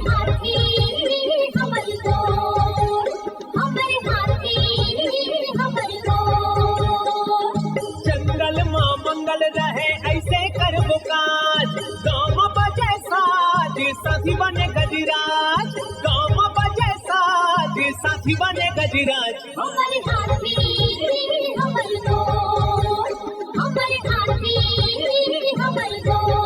हाथी हमर गोर, हमर हाथी हमर गोर। जंगल मां मंगल रहे ऐसे करबो काज, गाँव बजे साज साथी बने गजराज, गाँव बजे साज साथी बने गजराज। हमर हाथी हमर गोर, हमर हाथी हमर गोर।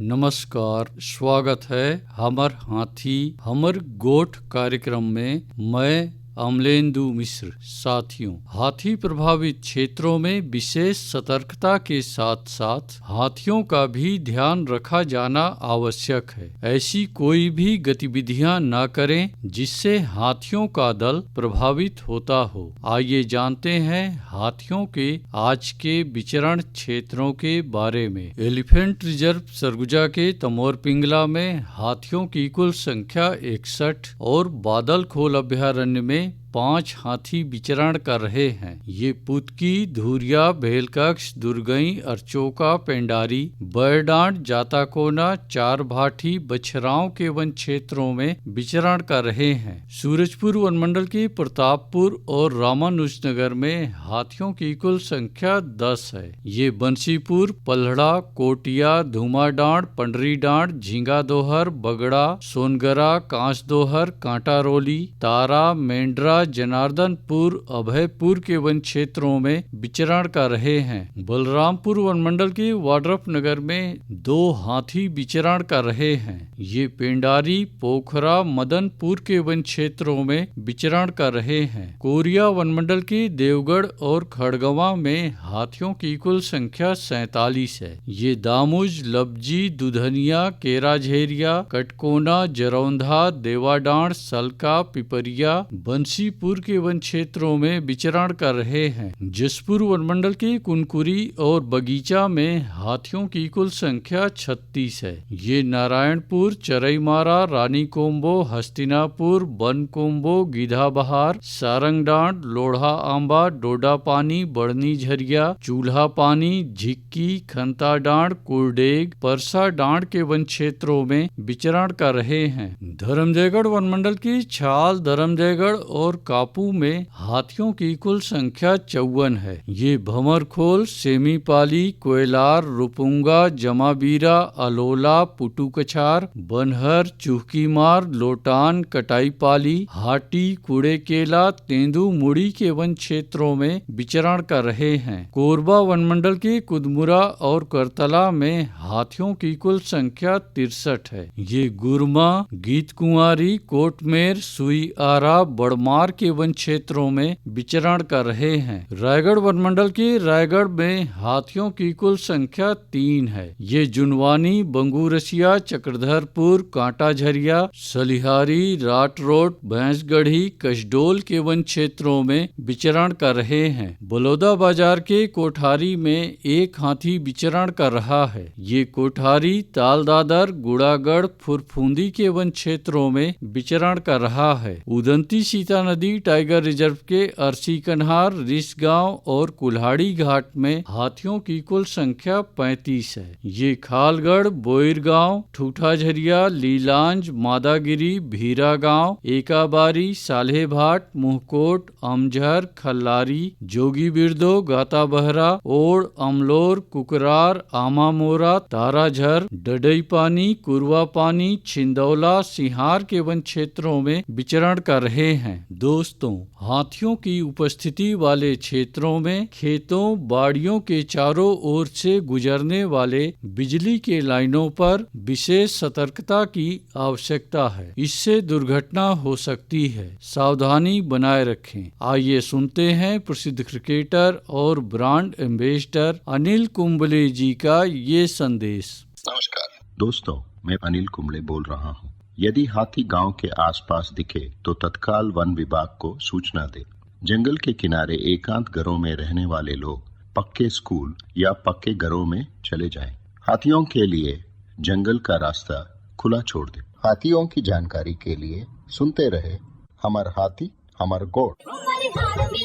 नमस्कार, स्वागत है हमर हाथी हमर गोठ कार्यक्रम में। मैं अमलेंदु मिश्र। साथियों, हाथी प्रभावित क्षेत्रों में विशेष सतर्कता के साथ साथ हाथियों का भी ध्यान रखा जाना आवश्यक है। ऐसी कोई भी गतिविधियां न करें जिससे हाथियों का दल प्रभावित होता हो। आइए जानते हैं हाथियों के आज के विचरण क्षेत्रों के बारे में। एलिफेंट रिजर्व सरगुजा के तमोर पिंगला में हाथियों की कुल संख्या 61 और बादल खोल अभयारण्य में 5 हाथी विचरण कर रहे हैं। ये पुतकी, धुरिया, भेलकक्ष, दुर्गई, अरचोका, पेंडारी, बैरडांड, जाताकोना, चार भाठी, बछराओं के वन क्षेत्रों में विचरण कर रहे हैं। सूरजपुर वनमंडल के प्रतापपुर और रामानुजनगर में हाथियों की कुल संख्या 10 है। ये बंसीपुर, पल्हड़ा, कोटिया, धुमाडांड, पंडरीडांड, झींगादोहर, बगड़ा, सोनगरा, कांसदोहर, कांटारोली, तारा, मेंढरा, जनार्दनपुर, अभयपुर के वन क्षेत्रों में विचरण कर रहे हैं। बलरामपुर वनमंडल के वाड्रफ नगर में 2 हाथी विचरण कर रहे हैं। ये पेंडारी, पोखरा, मदनपुर के वन क्षेत्रों में विचरण कर रहे हैं। कोरिया वनमंडल के देवगढ़ और खड़गवा में हाथियों की कुल संख्या 47 है। ये दामुज, लब्जी, दुधनिया, केराझेरिया, कटकोना, जरौंधा, देवाडांड, सलका, पिपरिया, बंसीपुर के वन क्षेत्रों में विचरण कर रहे हैं। जसपुर वनमंडल के कुनकुरी और बगीचा में हाथियों की कुल संख्या 36 है। ये नारायणपुर, चरईमारा, रानीकोंबो, हस्तिनापुर, बनकोंबो, गीधाबहार, सारंगडांड, लोढ़ा आंबा, डोडा पानी, बड़नी झरिया, चूल्हा पानी, झिक्की, खंताडांड, कुरडेग, परसा डांड के वन क्षेत्रों में विचरण कर रहे हैं। धर्मजयगढ़ वनमंडल की छाल, धर्मजयगढ़ और कापू में हाथियों की कुल संख्या 54 है। ये भंवरखोल, सेमीपाली, कोयलार, रुपुंगा, जमाबीरा, अलोला, पुटुकछार, बनहर, चुहकीमार, लोटान, कटाईपाली, हाटी, कुड़ेकेला, तेंदू, मुड़ी के वन क्षेत्रों में विचरण कर रहे हैं। कोरबा वनमंडल के कुदमुरा और करतला में हाथियों की कुल संख्या 63 है। ये गुरमा, गीत कुंवारी, कोटमेर, सुईआरा, बड़मार के वन क्षेत्रों में विचरण कर रहे हैं। रायगढ़ वनमंडल के रायगढ़ में हाथियों की कुल संख्या 3 है। ये जुनवानी, बंगूरसिया, चक्रधरपुर, कांटाझरिया, सलिहारी, राटरोड, भैंसगढ़ी, कसडोल के वन क्षेत्रों में विचरण कर रहे हैं। बलौदा बाजार के कोठारी में 1 हाथी विचरण कर रहा है। ये कोठारी, तालदादर, गुड़ागढ़, फुरफुंदी के वन क्षेत्रों में विचरण कर रहा है। उदंती सीता नदी टाइगर रिजर्व के अरसी कन्हार, रिसगांव और कुल्हाड़ी घाट में हाथियों की कुल संख्या 35 है। ये खालगढ़, बोईरगांव, ठूठाझरिया, लीलांज, मादागिरी, भीरा गांव, एकाबारी, साल्हेभाट, मुहकोट, अमझर, खल्लारी, जोगी बिरदो, गाताबहरा, ओड़, अमलोर, कुकरार, आमामोरा, ताराझर, डडईपानी, कुरवापानी, छिंदौला, सिहार के वन क्षेत्रों में विचरण कर रहे हैं। दोस्तों, हाथियों की उपस्थिति वाले क्षेत्रों में खेतों, बाड़ियों के चारों ओर से गुजरने वाले बिजली के लाइनों पर विशेष सतर्कता की आवश्यकता है। इससे दुर्घटना हो सकती है। सावधानी बनाए रखें। आइए सुनते हैं प्रसिद्ध क्रिकेटर और ब्रांड एम्बेसडर अनिल कुंबले जी का ये संदेश। नमस्कार दोस्तों, मैं अनिल कुंबले बोल रहा हूँ। यदि हाथी गांव के आसपास दिखे तो तत्काल वन विभाग को सूचना दे। जंगल के किनारे एकांत घरों में रहने वाले लोग पक्के स्कूल या पक्के घरों में चले जाएं। हाथियों के लिए जंगल का रास्ता खुला छोड़ दे। हाथियों की जानकारी के लिए सुनते रहे हमर हाथी हमर गोठ। हमर हाथी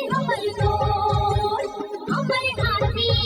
हमर गोठ, हमर हाथी